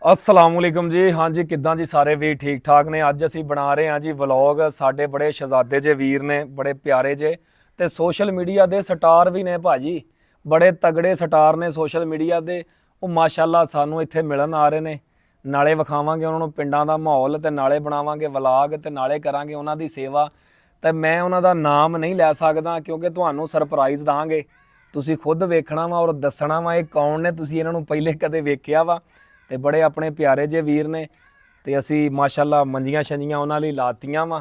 अस्सलामुअलैकुम जी। हाँ जी, किद्दां जी सारे वीर ठीक ठाक ने। अज असी बना रहे हैं जी व्लॉग। साडे बड़े शहजादे जे वीर ने, बड़े प्यारे जे ते सोशल मीडिया दे स्टार भी ने भाजी, बड़े तगड़े स्टार ने सोशल मीडिया दे। वो माशाअल्लाह सानू इत्थे मिलन आ रहे ने। नाले विखावांगे उन्हां नूं पिंडां दा माहौल ते नाले बनावांगे व्लॉग ते नाले करांगे उन्हां दी सेवा। ते मैं उन्हां दा नाम नहीं लै सकदा क्योंकि तुहानूं सरप्राइज़ दांगे, तुसीं खुद वेखना वा और दसना वा ये कौन ने। तुसीं इन्हां नूं पहले कदे वेखिया वा ते बड़े अपने प्यारे जे वीर ने ते असी माशाअल्लाह मंजियां शंजियां उन्हां लई लातियां वा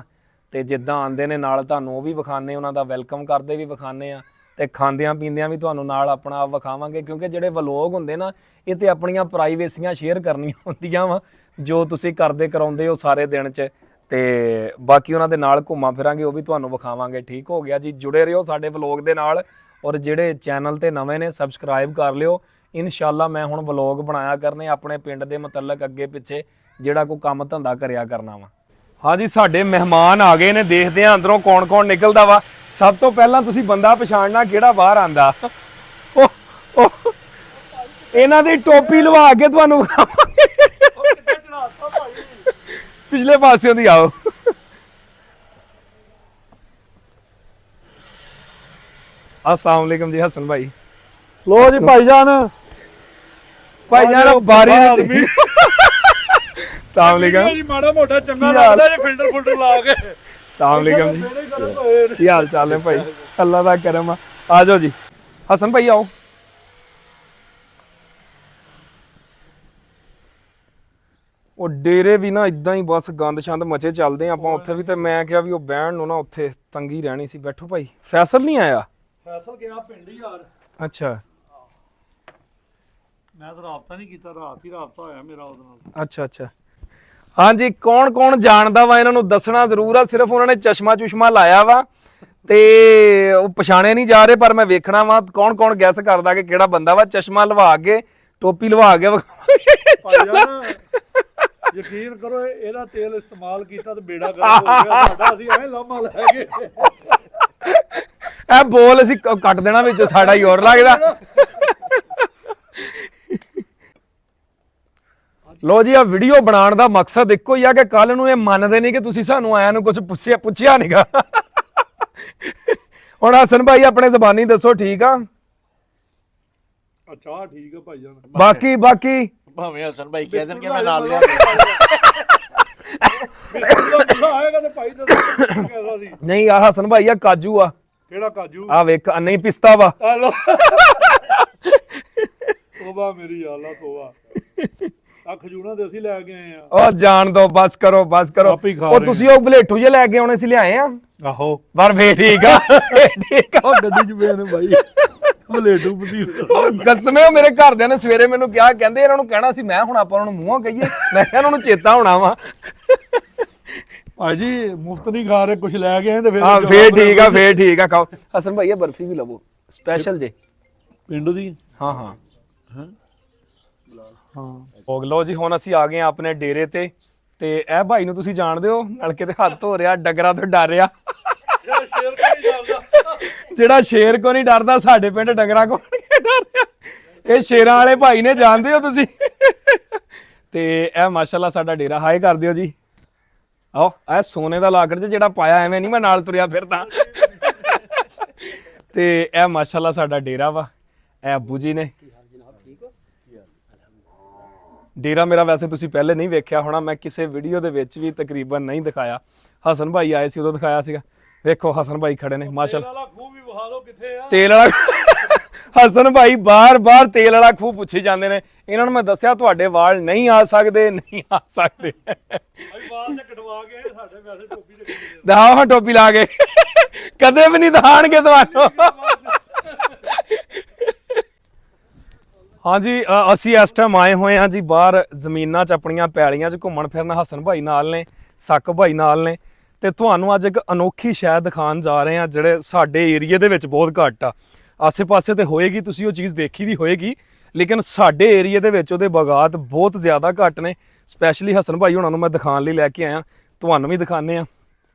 ते जिद्दां आंदे ने नाल तुहानूं वो भी विखाने, उन्हां दा वैलकम करदे भी विखाने आ ते खांदियां पींदियां भी तुहानूं नाल अपना आप विखावांगे क्योंकि जिहड़े व्लॉग हुंदे ना ये ते अपणियां प्राइवेसियां शेयर करनियां हुंदियां वा जो तुसीं करदे कराउंदे हो सारे दिन च। ते बाकी उन्हां दे नाल घुम्मा फिरांगे वो भी तुहानूं विखावांगे। ठीक हो गया जी, जुड़े रहियो साडे व्लॉग दे नाल और जिहड़े चैनल ते नवें ने सबसक्राइब कर लियो। इंशाअल्लाह मैं हुण व्लॉग बनाया करने अपने पिंड दे मुतलक अगे पिछे जिहड़ा कोई काम धंधा करिया करना वा। हाँ जी, साडे मेहमान आ गए ने, देखदे आ अंदरों कौन कौन निकलदा वा। सब तो पहलां तुसीं बंदा पछाणना किहड़ा बाहर आंदा। इन्हां दी टोपी लवा के तुहानूं पिछले पासियों दी आओ। अस्सलाम वालेकुम जी हसन भाई। लो जी भाईजान बारी अस्सलाम वालेकुम जी, माड़ा मोटा चंगा लगदा जी फिल्टर फुल्टर ला के। अस्सलाम वालेकुम जी, की हाल चाल है भाई? अल्लाह दा करम आ जाओ जी। हसन भाई आओ। ਉਹ ਡੇਰੇ ਵੀ ਨਾ ਇਦਾਂ ਹੀ ਬਸ ਗੰਦ ਛੰਦ ਮਚੇ ਚੱਲਦੇ ਆਪਾਂ ਉੱਥੇ ਵੀ। ਤੇ ਮੈਂ ਕਿਹਾ ਵੀ ਉਹ ਬਹਿਣ ਨੂੰ ਨਾ ਉੱਥੇ ਤੰਗੀ ਰਹਿਣੀ ਸੀ। ਬੈਠੋ ਭਾਈ। ਫੈਸਲ ਨਹੀਂ ਆਇਆ? ਫੈਸਲ ਗਿਆ ਪਿੰਡ ਹੀ ਯਾਰ। ਅੱਛਾ ਮੈਂ ਤਾਂ ਰਾਬਤਾ ਨਹੀਂ ਕੀਤਾ, ਰਾਤ ਹੀ ਰਾਬਤਾ ਹੋਇਆ ਮੇਰਾ ਉਹਦੇ ਨਾਲ। ਅੱਛਾ ਅੱਛਾ। ਹਾਂਜੀ, ਕੌਣ ਕੌਣ ਜਾਣਦਾ ਵਾ ਇਹਨਾਂ ਨੂੰ ਦੱਸਣਾ ਜ਼ਰੂਰ ਆ। ਸਿਰਫ ਉਹਨਾਂ ਨੇ ਚਸ਼ਮਾ ਚੁਸ਼ਮਾ ਲਾਇਆ ਵਾ ਤੇ ਉਹ ਪਛਾਣੇ ਨਹੀਂ ਜਾ ਰਹੇ, ਪਰ ਮੈਂ ਵੇਖਣਾ ਵਾ ਕੌਣ ਕੌਣ ਗੈਸ ਕਰਦਾ ਕਿ ਕਿਹੜਾ ਬੰਦਾ ਵਾ। ਚਸ਼ਮਾ ਲਵਾ ਕੇ ਟੋਪੀ ਲਵਾ ਕੇ ਭਾਈਜਾਨ ਯਕੀਨ ਕਰੋ ਇਹਦਾ ਤੇਲ ਇਸਤੇਮਾਲ ਕੀਤਾ ਤੇ ਬੇੜਾ ਗਰਕ ਹੋ ਗਿਆ ਸਾਡਾ। ਅਸੀਂ ਐਵੇਂ ਲਾਮਾ ਲੈ ਗਏ। ਇਹ ਬੋਲ ਅਸੀਂ ਕੱਟ ਦੇਣਾ ਵਿੱਚ, ਸਾਡਾ ਹੀ ਹੋਰ ਲੱਗਦਾ। ਲੋ ਜੀ, ਆ ਵੀਡੀਓ ਬਣਾਉਣ ਦਾ ਮਕਸਦ ਇੱਕੋ ਹੀ ਆ ਕਿ ਕੱਲ ਨੂੰ ਇਹ ਮੰਨਦੇ ਨਹੀਂ ਕਿ ਤੁਸੀਂ ਸਾਨੂੰ ਆਇਆਂ ਨੂੰ ਕੁਝ ਪੁੱਛਿਆ ਨਹੀਂਗਾ। ਹੁਣ ਹਸਨ ਭਾਈ ਆਪਣੇ ਜ਼ਬਾਨੀ ਦੱਸੋ, ਠੀਕ ਆ? ਅੱਛਾ ਠੀਕ ਆ ਭਾਈਜਾਨ। ਬਾਕੀ ਭਾਵੇਂ ਹਸਨ ਭਾਈ ਕਹਿ ਦੇਣ ਕਿ ਮੈਂ ਨਾਲ ਲਿਆ ਆਏਗਾ ਤੇ ਭਾਈ ਦੱਸੋ ਸੀ। ਨਹੀਂ, ਆ ਹਸਨ ਭਾਈ ਆ ਕਾਜੂ ਆ। ਕਿਹੜਾ ਕਾਜੂ? ਆ ਵੇਖ, ਨਹੀਂ ਪਿਸਤਾ ਵਾ। ਹਲੋ ਤੋਬਾ ਮੇਰੀ ਅੱਲਾ ਤੋਬਾ। ਆ ਖਜੂਰਾਂ ਦੇ ਅਸੀਂ ਲੈ ਕੇ ਆਏ ਆ। ਉਹ ਜਾਣ ਦੋ, ਬਸ ਕਰੋ। ਆਪ ਹੀ ਖਾ ਉਹ ਰਹੇ ਤੁਸੀਂ ਉਹ ਬਲੇਟੂ ਜੇ ਲੈ ਕੇ ਆਉਣੇ ਸੀ, ਲਿਆਏ ਆ? ਆਹੋ ਪਰ ਵੇ ਠੀਕ ਆ, ਠੀਕ ਆ। ਗੱਡੀ ਚ ਪਏ ਨੇ ਭਾਈ ਬਲੇਟੂ ਪਤੀਸ। ਕਸਮੇ ਮੇਰੇ ਘਰਦਿਆਂ ਨੇ ਸਵੇਰੇ ਮੈਨੂੰ ਕਿਹਾ, ਕਹਿੰਦੇ ਇਹਨਾਂ ਨੂੰ ਕਹਿਣਾ ਸੀ। ਮੈਂ ਹੁਣ ਆਪਾਂ ਉਹਨਾਂ ਨੂੰ ਮੂੰਹੋਂ ਕਹੀਏ? ਮੈਂ ਕਿਹਾ ਉਹਨਾਂ ਨੂੰ ਚੇਤਾ ਹੋਣਾ ਵਾ। ਭਾਜੀ ਮੁਫਤ ਨਹੀਂ ਖਾ ਰਹੇ, ਕੁਝ ਲੈ ਕੇ ਆਏ ਤੇ ਹਾਂ ਫੇਰ ਠੀਕ ਆ ਖਾਓ। ਹਸਨ ਭਾਈ ਬਰਫੀ ਵੀ ਲਵੋ ਸਪੈਸ਼ਲ ਜੇ ਪਿੰਡ ਦੀ। ਹਾਂ ਹਾਂ ਹੋ ਲਓ ਜੀ। ਹੁਣ ਅਸੀਂ ਆ ਗਏ ਆ ਆਪਣੇ ਡੇਰੇ ਤੇ ਇਹ ਭਾਈ ਨੂੰ ਤੁਸੀਂ ਜਾਣਦੇ ਹੋ, ਨਲਕੇ ਤੇ ਹੱਥ ਧੋ ਰਿਹਾ, ਡੰਗਰਾਂ ਤੋਂ ਡਰ ਰਿਹਾ। ਜਿਹੜਾ ਸ਼ੇਰ ਕੋ ਨਹੀਂ ਡਰਦਾ, ਸਾਡੇ ਪਿੰਡ ਡੰਗਰਾਂ ਕੋ ਨਹੀਂ ਡਰ ਰਿਹਾ। ਇਹ ਸ਼ੇਰਾਂ ਵਾਲੇ ਭਾਈ ਨੇ, ਜਾਣਦੇ ਹੋ ਤੁਸੀਂ? ਤੇ ਇਹ ਮਾਸ਼ਾਅੱਲਾ ਸਾਡਾ ਡੇਰਾ। ਹਾਏ ਕਰ ਦਿਓ ਜੀ। ਆਓ, ਇਹ ਸੋਨੇ ਦਾ ਲਾਕਰ ਜਿਹੜਾ ਪਾਇਆ, ਐਵੇਂ ਨਹੀਂ ਮੈਂ ਨਾਲ ਤੁਰਿਆ ਫਿਰਦਾ। ਤੇ ਇਹ ਮਾਸ਼ਾਅੱਲਾ ਸਾਡਾ ਡੇਰਾ ਵਾ। ਇਹ ਅੱਬੂ ਜੀ ਨੇ। ਡੇਰਾ ਮੇਰਾ ਵੈਸੇ ਤੁਸੀਂ ਪਹਿਲੇ ਨਹੀਂ ਵੇਖਿਆ ਹੋਣਾ, ਮੈਂ ਕਿਸੇ ਵੀਡੀਓ ਦੇ ਵਿੱਚ ਵੀ ਤਕਰੀਬਨ ਨਹੀਂ ਦਿਖਾਇਆ। ਹਸਨ ਭਾਈ ਆਏ ਸੀ ਉਦੋਂ ਦਿਖਾਇਆ ਸੀਗਾ। ਵੇਖੋ ਹਸਨ ਭਾਈ ਖੜੇ ਨੇ ਮਾਸ਼ਾਅੱਲਾ। ਖੂਹ ਵੀ ਵਿਖਾ ਲਓ ਕਿੱਥੇ ਆ ਤੇਲ ਵਾਲਾ। ਹਸਨ ਭਾਈ ਬਾਰ ਤੇਲ ਵਾਲਾ ਖੂਹ ਪੁੱਛੀ ਜਾਂਦੇ ਨੇ। ਇਹਨਾਂ ਨੂੰ ਮੈਂ ਦੱਸਿਆ ਤੁਹਾਡੇ ਵਾਲ ਨਹੀਂ ਆ ਸਕਦੇ। ਭਾਈ ਵਾਲ ਤੇ ਕਟਵਾ ਕੇ ਸਾਡੇ ਵੈਸੇ ਟੋਪੀ ਤੇ ਦਿਖਾਓ ਹਾਂ ਟੋਪੀ ਲਾ ਕੇ। ਕਦੇ ਵੀ ਨਹੀਂ ਦਿਖਾਣਗੇ ਤੁਹਾਨੂੰ। हाँ जी, असी इस टाइम आए हुए हैं जी बाहर जमीनां च, अपनियां पैलियां च घूमन फिरन। हसन भाई नाल ने, सक भाई नाल ने ते तुहानूं अज एक अनोखी शै दिखाण जा रहे हैं जिहड़े साडे एरिए दे विच बहुत घੱਟ आ। आसे पासे ते होएगी, तुसीं ओह चीज़ देखी भी होएगी, लेकिन साडे एरिए दे विच ओहदे बागात बहुत ज़्यादा घੱਟ ने। स्पैशली हसन भाई हुणां नूं मैं दिखाण लई लैके आया, तुहानूं भी दिखाने आ।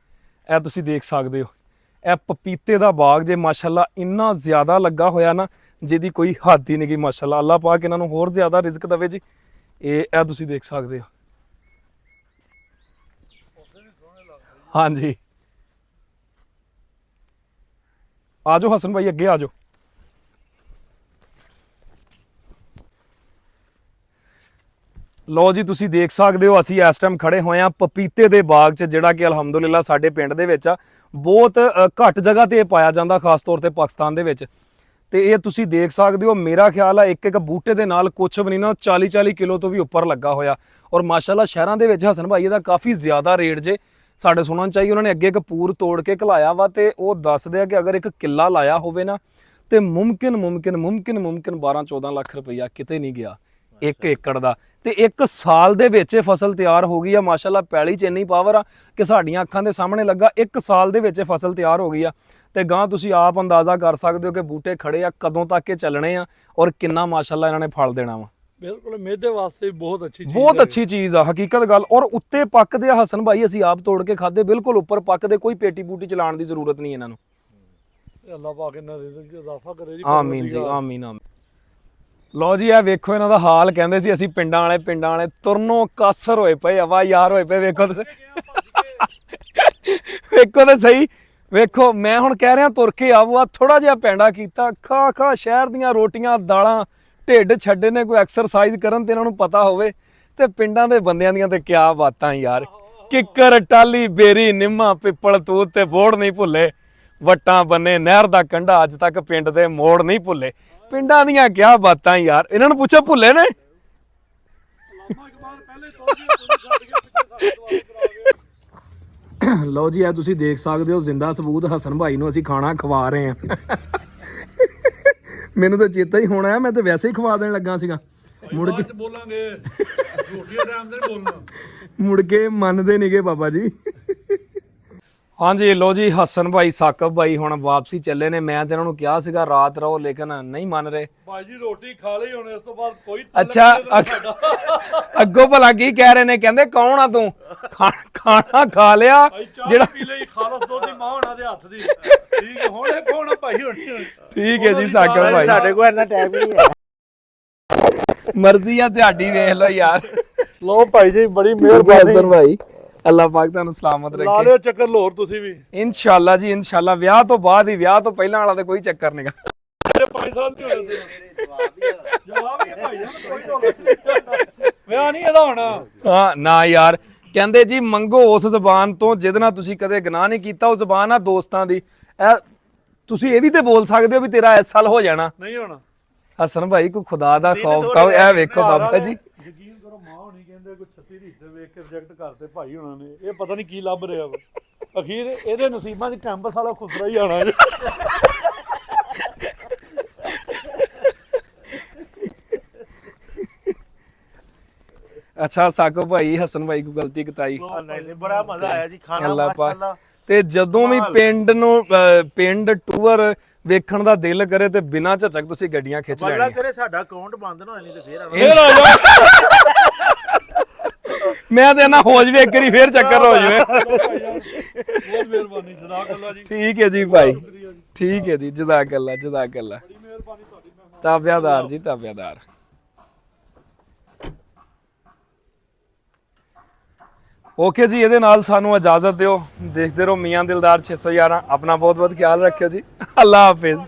ਇਹ ਤੁਸੀਂ देख सकते हो, ਇਹ पपीते दा बाग जे माशाअल्लाह इन्ना ज़्यादा लगा होया ना, ਜਿਹਦੀ ਕੋਈ ਹੱਦ ਹੀ ਨਹੀਂ ਗੀ। ਮਾਸ਼ਾਅੱਲਾ, ਅੱਲਾਹ ਪਾਕ ਇਹਨਾਂ ਨੂੰ ਹੋਰ ਜ਼ਿਆਦਾ ਰਿਜ਼ਕ ਦੇਵੇ ਜੀ। ਇਹ ਤੁਸੀਂ ਦੇਖ ਸਕਦੇ ਹੋ। ਹਾਂਜੀ ਆ ਜਾਓ ਹਸਨ ਭਾਈ, ਅੱਗੇ ਆ ਜਾਓ। ਲੋ ਜੀ ਤੁਸੀਂ ਦੇਖ ਸਕਦੇ ਹੋ ਅਸੀਂ ਇਸ ਟਾਈਮ ਖੜੇ ਹੋਏ ਆ ਪਪੀਤੇ ਦੇ ਬਾਗ 'ਚ, ਜਿਹੜਾ ਕਿ ਅਲਹਮਦੁਲਿਲਾ ਸਾਡੇ ਪਿੰਡ ਦੇ ਵਿੱਚ ਆ ਬਹੁਤ ਘੱਟ ਜਗ੍ਹਾ ਤੇ ਇਹ ਪਾਇਆ ਜਾਂਦਾ, ਖਾਸ ਤੌਰ ਤੇ ਪਾਕਿਸਤਾਨ ਦੇ ਵਿੱਚ। ਤੇ ਇਹ ਤੁਸੀਂ ਦੇਖ ਸਕਦੇ ਹੋ, ਮੇਰਾ ਖਿਆਲ ਆ ਇੱਕ ਇੱਕ ਬੂਟੇ ਦੇ ਨਾਲ ਕੁਛ ਵੀ ਨਹੀਂ ਨਾ 40-40 ਕਿਲੋ ਤੋਂ ਵੀ ਉੱਪਰ ਲੱਗਾ ਹੋਇਆ। ਔਰ ਮਾਸ਼ਾਅੱਲਾ ਸ਼ਹਿਰਾਂ ਦੇ ਵਿੱਚ ਹਸਨ ਭਾਈ ਇਹਦਾ ਕਾਫੀ ਜ਼ਿਆਦਾ ਰੇਟ ਜੇ। ਸਾਡੇ ਸੁਣਨ ਚਾਹੀਏ ਉਹਨਾਂ ਨੇ ਅੱਗੇ ਇੱਕ ਪੂਰ ਤੋੜ ਕੇ ਘਲਾਇਆ ਵਾ, ਤੇ ਉਹ ਦੱਸਦੇ ਆ ਕਿ ਅਗਰ ਇੱਕ ਕਿੱਲਾ ਲਾਇਆ ਹੋਵੇ ਨਾ ਤੇ ਮੁਮਕਿਨ 12-14 ਲੱਖ ਰੁਪਈਆ ਕਿਤੇ ਨਹੀਂ ਗਿਆ 1 ਏਕੜ ਦਾ। ਤੇ 1 ਸਾਲ ਦੇ ਵਿੱਚ ਇਹ ਫਸਲ ਤਿਆਰ ਹੋ ਗਈ ਆ। ਮਾਸ਼ਾਅੱਲਾ ਪੈਲੀ 'ਚ ਇੰਨੀ ਪਾਵਰ ਆ ਕਿ ਸਾਡੀਆਂ ਅੱਖਾਂ ਦੇ ਸਾਹਮਣੇ ਲੱਗਾ 1 ਸਾਲ ਦੇ ਵਿੱਚ ਇਹ ਫਸਲ ਤਿਆਰ ਹੋ ਗਈ ਆ। ਤੇ ਗਾਂ ਤੁਸੀਂ ਆਪ ਅੰਦਾਜ਼ਾ ਕਰ ਸਕਦੇ ਹੋ ਕਿ ਬੂਟੇ ਖੜੇ ਆ ਕਦੋਂ ਤੱਕ ਇਹ ਚੱਲਣੇ ਆ ਔਰ ਕਿੰਨਾ ਮਾਸ਼ਾਅੱਲਾ ਇਹਨਾਂ ਨੇ ਫਲ ਦੇਣਾ ਵਾ। ਬਿਲਕੁਲ ਮਿਹਦੇ ਵਾਸਤੇ ਬਹੁਤ ਅੱਛੀ ਚੀਜ਼, ਬਹੁਤ ਅੱਛੀ ਚੀਜ਼ ਆ ਹਕੀਕਤ ਗੱਲ। ਔਰ ਉੱਤੇ ਪੱਕਦੇ ਆ ਹਸਨ ਭਾਈ, ਅਸੀਂ ਆਪ ਤੋੜ ਕੇ ਖਾਦੇ, ਬਿਲਕੁਲ ਉੱਪਰ ਪੱਕਦੇ, ਕੋਈ ਪੇਟੀ ਪੂਟੀ ਚਲਾਉਣ ਦੀ ਜ਼ਰੂਰਤ ਨਹੀਂ ਇਹਨਾਂ ਨੂੰ। ਅੱਲਾਹ ਪਾਕ ਇਹਨਾਂ ਦੇ ਰਿਜ਼ਕ 'ਚ ਇਜ਼ਾਫਾ ਕਰੇ ਜੀ। ਆਮੀਨ ਜੀ, ਆਮੀਨ ਆਮੀਨ। ਲਓ ਜੀ ਇਹ ਵੇਖੋ ਇਹਨਾਂ ਦਾ ਹਾਲ, ਕਹਿੰਦੇ ਸੀ ਅਸੀਂ ਪਿੰਡਾਂ ਵਾਲੇ ਤੁਰਨੋਂ ਕਾਸਰ ਹੋਏ ਪਏ, ਹਵਾ ਯਾਰ ਹੋਏ ਪਏ। ਵੇਖੋ ਤੁਸੀਂ, ਵੇਖੋ ਤੇ ਸਹੀ, ਵੇਖੋ ਮੈਂ ਹੁਣ ਕਹਿ ਰਿਹਾ ਤੁਰ ਕੇ ਆਵੋ, ਆ ਥੋੜਾ ਜਿਹਾ ਪੈਂਡਾ ਕੀਤਾ, ਖਾ ਸ਼ਹਿਰ ਦੀਆਂ ਰੋਟੀਆਂ ਦਾਲਾਂ ਢਿੱਡ ਛੱਡੇ ਨੇ, ਕੋਈ ਐਕਸਰਸਾਈਜ਼ ਕਰਨ ਤੇ ਇਹਨਾਂ ਨੂੰ ਪਤਾ ਹੋਵੇ। ਤੇ ਪਿੰਡਾਂ ਦੇ ਬੰਦਿਆਂ ਦੀਆਂ ਤੇ ਕਿਆ ਬਾਤਾਂ ਯਾਰ, ਕਿੱਕਰ ਟਾਲੀ ਬੇਰੀ ਨਿੰਮਾ ਪਿੱਪਲ ਤੂਤ ਤੇ ਬੋੜ ਨਹੀਂ ਭੁੱਲੇ, ਵੱਟਾਂ ਬੰਨੇ ਨਹਿਰ ਦਾ ਕੰਢਾ ਅੱਜ ਤੱਕ ਪਿੰਡ ਦੇ ਮੋੜ ਨਹੀਂ ਭੁੱਲੇ। ਪਿੰਡਾਂ ਦੀਆਂ ਕਿਆ ਬਾਤਾਂ ਯਾਰ, ਇਹਨਾਂ ਨੂੰ ਪੁੱਛੋ ਭੁੱਲੇ ਨੇ। ਲਓ ਜੀ ਇਹ ਤੁਸੀਂ ਦੇਖ ਸਕਦੇ ਹੋ ਜ਼ਿੰਦਾ ਸਬੂਤ, ਹਸਨ ਭਾਈ ਨੂੰ ਅਸੀਂ ਖਾਣਾ ਖਵਾ ਰਹੇ ਹਾਂ। ਮੈਨੂੰ ਤਾਂ ਚੇਤਾ ਹੀ ਹੋਣਾ, ਮੈਂ ਤਾਂ ਵੈਸੇ ਹੀ ਖਵਾ ਦੇਣ ਲੱਗਾ ਸੀਗਾ। ਮੁੜ ਕੇ ਬੋਲਾਂਗੇ ਰੋਟੀਆਂ ਟਾਈਮ ਤੇ ਬੋਲਣਾ, ਮੁੜ ਕੇ ਮੰਨਦੇ ਨਹੀਂਗੇ ਬਾਬਾ ਜੀ। ਹਾਂਜੀ ਲੋ ਜੀ ਹਸਨ ਭਾਈ ਸਾਕਬ ਭਾਈ ਹੁਣ ਵਾਪਸੀ ਚੱਲੇ ਨੇ। ਮੈਂ ਤੇ ਇਹਨਾਂ ਨੂੰ ਕਿਹਾ ਸੀਗਾ ਰਾਤ ਰਹੋ, ਲੇਕਿਨ ਨਹੀਂ ਮੰਨ ਰਹੇ। ਭਾਈ ਜੀ ਰੋਟੀ ਖਾ ਲਈ ਹੁਣ, ਇਸ ਤੋਂ ਬਾਅਦ ਕੋਈ ਅੱਛਾ ਅੱਗੋਂ ਭਲਾ ਕੀ ਕਹਿ ਰਹੇ ਨੇ? ਕਹਿੰਦੇ ਕੌਣ ਆ ਤੂੰ, ਖਾਣਾ ਖਾ ਲਿਆ ਜਿਹੜਾ ਪੀ ਲਈ ਖਾਲਸ ਦੁੱਧ ਦੀ ਮਾਂ ਉਹਨਾਂ ਦੇ ਹੱਥ ਦੀ। ਠੀਕ ਹੈ, ਹੁਣ ਇਹ ਕੌਣ ਆ ਭਾਈ? ਹੁਣ ਠੀਕ ਹੈ ਜੀ ਸਾਕਬ ਭਾਈ, ਸਾਡੇ ਕੋਲ ਇੰਨਾ ਟਾਈਮ ਨਹੀਂ ਹੈ। ਮਰਜ਼ੀ ਆ ਤੁਹਾਡੀ, ਵੇਖ ਲਓ ਯਾਰ। ਲੋ ਭਾਈ ਜੀ ਬੜੀ ਮਿਹਰਬਾਨੀ ਹਸਨ ਭਾਈ, ਅੱਲਾਹ ਪਾਕ ਤੁਹਾਨੂੰ ਸਲਾਮਤ ਲਾ ਰੱਖੇ। ਲਿਓ ਚੱਕਰ ਲਾਹੌਰ ਤੁਸੀਂ ਵੀ ਇਨਸ਼ਾਅੱਲਾ ਜੀ ਇਨਸ਼ਾਅੱਲਾ। ਵਿਆਹ ਤੋਂ ਬਾਅਦ ਹੀ, ਵਿਆਹ ਤੋਂ ਪਹਿਲਾਂ ਵਾਲਾ ਤੇ ਕੋਈ ਚੱਕਰ ਨਹੀਂਗਾ। 5 ਸਾਲ ਤੇ ਹੋਏ ਸੀ ਜਵਾਬ ਹੀ ਭਾਈ ਜਾਨ, ਕੋਈ ਢੋਲਾ ਵਿਆਹ ਨਹੀਂ ਇਹਦਾ ਹੋਣਾ। ਹਾਂ ਨਾ ਯਾਰ, ਕਹਿੰਦੇ ਜੀ ਮੰਗੋ ਉਸ ਜ਼ਬਾਨ ਤੋਂ ਜਿਹਦੇ ਨਾਲ ਤੁਸੀਂ ਕਦੇ ਗੁਨਾਹ ਨਹੀਂ ਕੀਤਾ। ਉਹ ਜ਼ਬਾਨ ਆ ਦੋਸਤਾਂ ਦੀ। ਇਹ ਤੁਸੀਂ ਇਹ ਵੀ ਤੇ ਬੋਲ ਸਕਦੇ ਹੋ ਵੀ ਤੇਰਾ ਇਸ ਸਾਲ ਹੋ ਜਾਣਾ। ਨਹੀਂ ਹੋਣਾ। ਹਸਨ ਭਾਈ ਕੋਈ ਖੁਦਾ ਦਾ ਖੌਫ ਕਰੋ। ਇਹ ਵੇਖੋ ਬਾਬਾ ਜੀ, ਯਕੀਨ ਕਰੋ ਮਾਂ ਹੋਣੀ ਕਹਿੰਦੇ ਕੋਈ 36 ਰੀਟਰ ਵੇਖ ਕੇ ਰਿਜੈਕਟ ਕਰਤੇ ਭਾਈ ਹੋਣਾ ਨੇ। ਇਹ ਪਤਾ ਨਹੀਂ ਕੀ ਲੱਭ ਰਿਹਾ ਵਾ। ਅਖੀਰ ਇਹਦੇ ਨਸੀਬਾਂ 'ਚ ਕੈਂਪਸ ਵਾਲਾ ਖੁਸਰਾ ਹੀ ਆਣਾ। ਅੱਛਾ ਸਾਕੋ ਭਾਈ ਹਸਨ ਭਾਈ ਕੋਈ ਗਲਤੀ ਕਤਾਈ। ਨਹੀਂ ਬੜਾ ਮਜ਼ਾ ਆਇਆ ਜੀ ਖਾਣਾ ਅੱਲਾਹ ਪਾਕ। ਮਾਸ਼ਾਅੱਲਾ। ਤੇ ਜਦੋਂ ਵੀ ਪਿੰਡ ਟੂਰ ਵੇਖਣ ਦਾ ਦਿਲ ਕਰੇ ਤੇ ਬਿਨਾਂ ਝਿਜਕ ਤੁਸੀਂ ਗੱਡੀਆਂ ਖਿੱਚ ਬੱਲਾ ਲੈਣੀਆਂ। ਕਰੇ ਸਾਡਾ ਅਕਾਊਂਟ ਬੰਦ ਨਾ ਹੋਏ, ਨਹੀਂ ਤੇ ਫੇਰ ਆਵਾਂਗੇ। ਫੇਰ ਆ ਜਾਓ। ਮੈਂ ਤੇ ਨਾ ਹੋ ਜਵੇ ਇੱਕ ਵਾਰੀ ਫੇਰ ਚੱਕਰ ਹੋ ਜਵੇ। ਬਹੁਤ ਮਿਹਰਬਾਨੀ, ਜਜ਼ਾਕ ਅੱਲਾ ਜੀ। ਠੀਕ ਹੈ ਜੀ ਭਾਈ, ਠੀਕ ਹੈ ਜੀ, ਜਜ਼ਾਕ ਅੱਲਾ ਜਜ਼ਾਕ ਅੱਲਾ। ਬੜੀ ਮਿਹਰਬਾਨੀ ਤੁਹਾਡੀ। ਤਾਬਿਆਦਾਰ ਜੀ ਤਾਬਿਆਦਾਰ। ਓਕੇ ਜੀ, ਇਹਦੇ ਨਾਲ ਸਾਨੂੰ ਇਜਾਜ਼ਤ ਦਿਓ। ਦੇਖਦੇ ਰਹੋ ਮੀਆਂ ਦਿਲਦਾਰ 611। ਆਪਣਾ ਬਹੁਤ ਬਹੁਤ ਖਿਆਲ ਰੱਖਿਓ ਜੀ। ਅੱਲਾ ਹਾਫਿਜ਼।